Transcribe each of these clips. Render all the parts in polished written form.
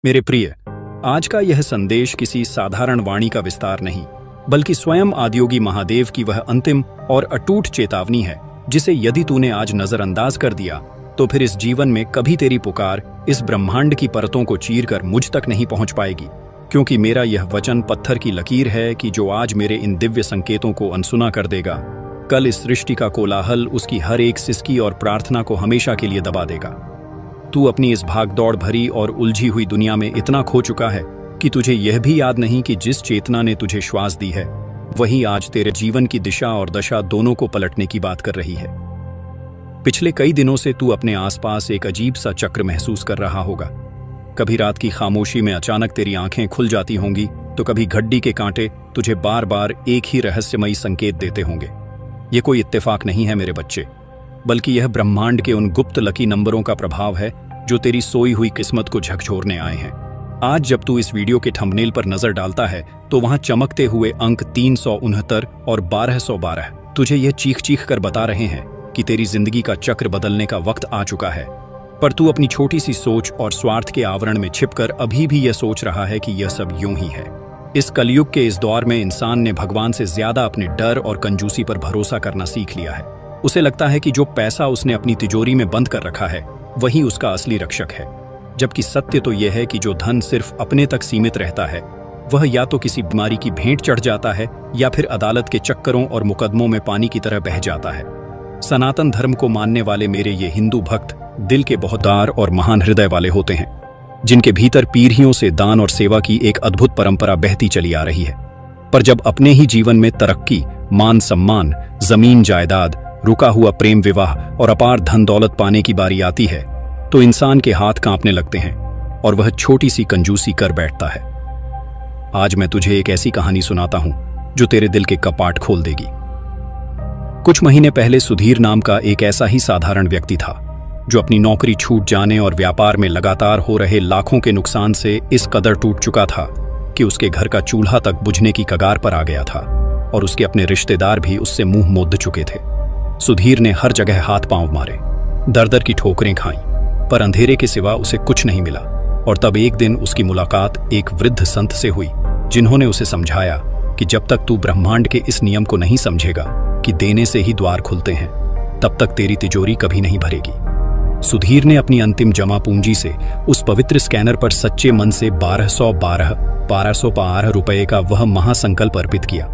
मेरे प्रिय, आज का यह संदेश किसी साधारण वाणी का विस्तार नहीं, बल्कि स्वयं आदियोगी महादेव की वह अंतिम और अटूट चेतावनी है, जिसे यदि तूने आज नजरअंदाज कर दिया तो फिर इस जीवन में कभी तेरी पुकार इस ब्रह्मांड की परतों को चीरकर मुझ तक नहीं पहुंच पाएगी। क्योंकि मेरा यह वचन पत्थर की लकीर है कि जो आज मेरे इन दिव्य संकेतों को अनसुना कर देगा, कल इस सृष्टि का कोलाहल उसकी हर एक सिसकी और प्रार्थना को हमेशा के लिए दबा देगा। तू अपनी इस भागदौड़ भरी और उलझी हुई दुनिया में इतना खो चुका है कि तुझे यह भी याद नहीं कि जिस चेतना ने तुझे श्वास दी है, वही आज तेरे जीवन की दिशा और दशा दोनों को पलटने की बात कर रही है। पिछले कई दिनों से तू अपने आसपास एक अजीब सा चक्र महसूस कर रहा होगा। कभी रात की खामोशी में अचानक तेरी आंखें खुल जाती होंगी, तो कभी घड्डी के कांटे तुझे बार बार एक ही रहस्यमयी संकेत देते होंगे। ये कोई इत्तेफाक नहीं है मेरे बच्चे, बल्कि यह ब्रह्मांड के उन गुप्त लकी नंबरों का प्रभाव है जो तेरी सोई हुई किस्मत को झकझोरने आए हैं। आज जब तू इस वीडियो के थंबनेल पर नजर डालता है तो वहां चमकते हुए अंक 369 और 1212 तुझे यह चीख चीख कर बता रहे हैं कि तेरी जिंदगी का चक्र बदलने का वक्त आ चुका है। पर तू अपनी छोटी सी सोच और स्वार्थ के आवरण में छिपकर अभी भी यह सोच रहा है कि यह सब यूं ही है। इस कलयुग के इस दौर में इंसान ने भगवान से ज्यादा अपने डर और कंजूसी पर भरोसा करना सीख लिया है। उसे लगता है कि जो पैसा उसने अपनी तिजोरी में बंद कर रखा है वही उसका असली रक्षक है, जबकि सत्य तो यह है कि जो धन सिर्फ अपने तक सीमित रहता है वह या तो किसी बीमारी की भेंट चढ़ जाता है या फिर अदालत के चक्करों और मुकदमों में पानी की तरह बह जाता है। सनातन धर्म को मानने वाले मेरे ये हिंदू भक्त दिल के बहुत दार और महान हृदय वाले होते हैं, जिनके भीतर पीढ़ियों से दान और सेवा की एक अद्भुत परंपरा बहती चली आ रही है। पर जब अपने ही जीवन में तरक्की, मान सम्मान, जमीन जायदाद, रुका हुआ प्रेम विवाह और अपार धन दौलत पाने की बारी आती है तो इंसान के हाथ कांपने लगते हैं और वह छोटी सी कंजूसी कर बैठता है। आज मैं तुझे एक ऐसी कहानी सुनाता हूं जो तेरे दिल के कपाट खोल देगी। कुछ महीने पहले सुधीर नाम का एक ऐसा ही साधारण व्यक्ति था जो अपनी नौकरी छूट जाने और व्यापार में लगातार हो रहे लाखों के नुकसान से इस कदर टूट चुका था कि उसके घर का चूल्हा तक बुझने की कगार पर आ गया था और उसके अपने रिश्तेदार भी उससे मुंह मोद चुके थे। सुधीर ने हर जगह हाथ पांव मारे, दर-दर की ठोकरें खाईं, पर अंधेरे के सिवा उसे कुछ नहीं मिला। और तब एक दिन उसकी मुलाकात एक वृद्ध संत से हुई, जिन्होंने उसे समझाया कि जब तक तू ब्रह्मांड के इस नियम को नहीं समझेगा कि देने से ही द्वार खुलते हैं, तब तक तेरी तिजोरी कभी नहीं भरेगी। सुधीर ने अपनी अंतिम जमा पूंजी से उस पवित्र स्कैनर पर सच्चे मन से 1212 रुपए का वह महासंकल्प अर्पित किया,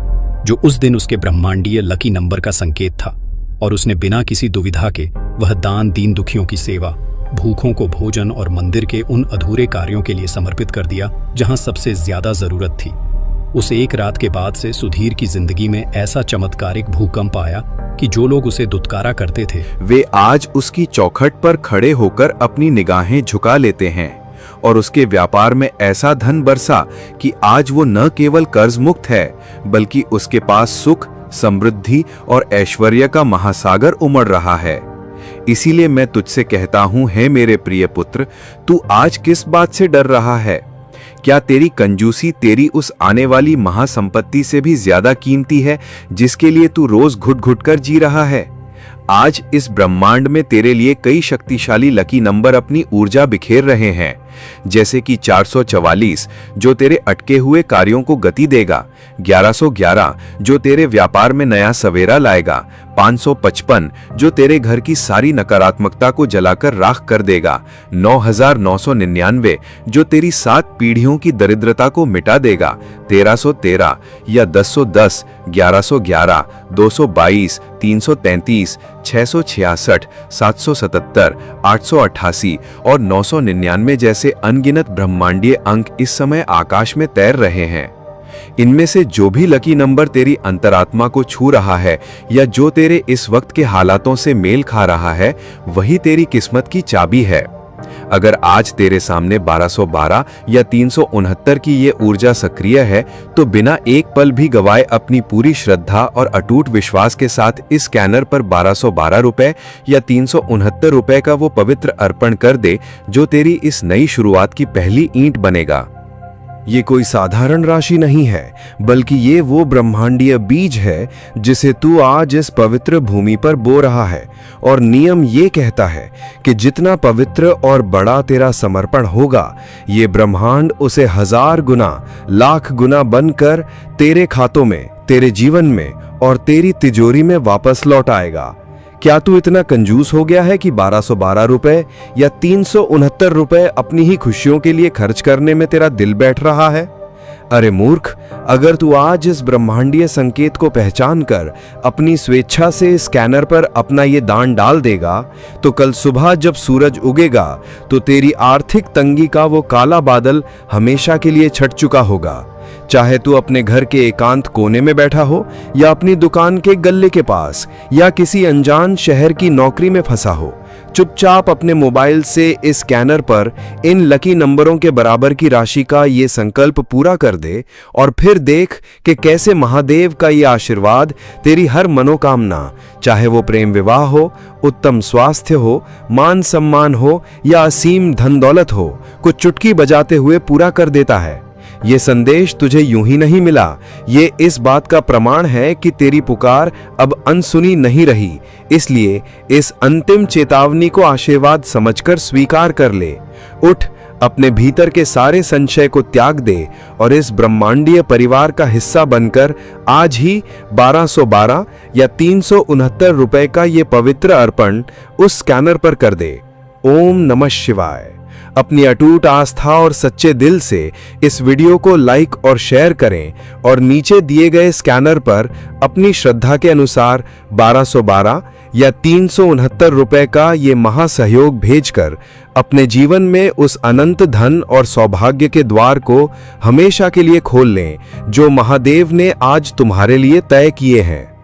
जो उस दिन उसके ब्रह्मांडीय लकी नंबर का संकेत था। और उसने बिना किसी दुविधा के वह दान दीन दुखियों की सेवा, भूखों को भोजन और मंदिर के उन अधूरे कार्यों के लिए समर्पित कर दिया जहां सबसे ज्यादा जरूरत थी। उस एक रात के बाद से सुधीर की जिंदगी में ऐसा चमत्कारिक भूकंप आया कि जो लोग उसे दुत्कारा करते थे वे आज उसकी चौखट पर खड़े होकर अपनी निगाहें झुका लेते हैं और उसके व्यापार में ऐसा धन बरसा कि आज वो न केवल कर्ज मुक्त है, बल्कि उसके पास सुख, समृद्धि और ऐश्वर्य का महासागर उमड़ रहा है। इसीलिए मैं तुझसे कहता हूं, हे मेरे प्रिय पुत्र, तू आज किस बात से डर रहा है? क्या तेरी कंजूसी तेरी उस आने वाली महासंपत्ति से भी ज्यादा कीमती है जिसके लिए तू रोज घुट घुट कर जी रहा है? आज इस ब्रह्मांड में तेरे लिए कई शक्तिशाली लकी नंबर अपनी ऊर्जा बिखेर रहे हैं, जैसे कि 444 जो तेरे अटके हुए कार्यों को गति देगा, 1111 जो तेरे व्यापार में नया सवेरा लाएगा, 555 जो तेरे घर की सारी नकारात्मकता को जलाकर राख कर देगा, 9999 जो तेरी 7 पीढ़ियों की दरिद्रता को मिटा देगा, 1313 या 1010, 1111, 222, 333, 666, 777, 888 और 999 जैसे अनगिनत ब्रह्मांडीय अंक इस समय आकाश में तैर रहे हैं। इनमें से जो भी लकी नंबर तेरी अंतरात्मा को छू रहा है या जो तेरे इस वक्त के हालातों से मेल खा रहा है, वही तेरी किस्मत की चाबी है। अगर आज तेरे सामने 1212 या 369 की ये ऊर्जा सक्रिय है, तो बिना एक पल भी गवाए अपनी पूरी श्रद्धा और अटूट विश्वास के साथ इस स्कैनर पर 1212 रुपए या 369 रुपए का वो पवित्र अर्पण कर दे, जो तेरी इस नई शुरुआत की पहली ईंट बनेगा। ये कोई साधारण राशि नहीं है, बल्कि ये वो ब्रह्मांडीय बीज है जिसे तू आज इस पवित्र भूमि पर बो रहा है। और नियम ये कहता है कि जितना पवित्र और बड़ा तेरा समर्पण होगा, ये ब्रह्मांड उसे 1000 गुना, लाख गुना बनकर तेरे खातों में, तेरे जीवन में और तेरी तिजोरी में वापस लौट आएगा। क्या तू इतना कंजूस हो गया है कि 1212 रुपए या 369 रुपए अपनी ही खुशियों के लिए खर्च करने में तेरा दिल बैठ रहा है? अरे मूर्ख, अगर तू आज इस ब्रह्मांडीय संकेत को पहचान कर अपनी स्वेच्छा से स्कैनर पर अपना ये दान डाल देगा, तो कल सुबह जब सूरज उगेगा तो तेरी आर्थिक तंगी का वो काला बादल हमेशा के लिए छट चुका होगा। चाहे तू अपने घर के एकांत कोने में बैठा हो या अपनी दुकान के गल्ले के पास या किसी अनजान शहर की नौकरी में फंसा हो, चुपचाप अपने मोबाइल से इस स्कैनर पर इन लकी नंबरों के बराबर की राशि का ये संकल्प पूरा कर दे और फिर देख कि कैसे महादेव का ये आशीर्वाद तेरी हर मनोकामना, चाहे वो प्रेम विवाह हो, उत्तम स्वास्थ्य हो, मान सम्मान हो या असीम धन दौलत हो, कुछ चुटकी बजाते हुए पूरा कर देता है। ये संदेश तुझे यूं ही नहीं मिला, ये इस बात का प्रमाण है कि तेरी पुकार अब अनसुनी नहीं रही। इसलिए इस अंतिम चेतावनी को आशीर्वाद समझकर स्वीकार कर ले। उठ, अपने भीतर के सारे संशय को त्याग दे और इस ब्रह्मांडीय परिवार का हिस्सा बनकर आज ही 1212 या 369 रुपए का ये पवित्र अर्पण उस स्कैनर पर कर दे। ओम नमः शिवाय। अपनी अटूट आस्था और सच्चे दिल से इस वीडियो को लाइक और शेयर करें और नीचे दिए गए स्कैनर पर अपनी श्रद्धा के अनुसार 1212 या 369 रुपए का ये महासहयोग भेजकर अपने जीवन में उस अनंत धन और सौभाग्य के द्वार को हमेशा के लिए खोल लें जो महादेव ने आज तुम्हारे लिए तय किए हैं।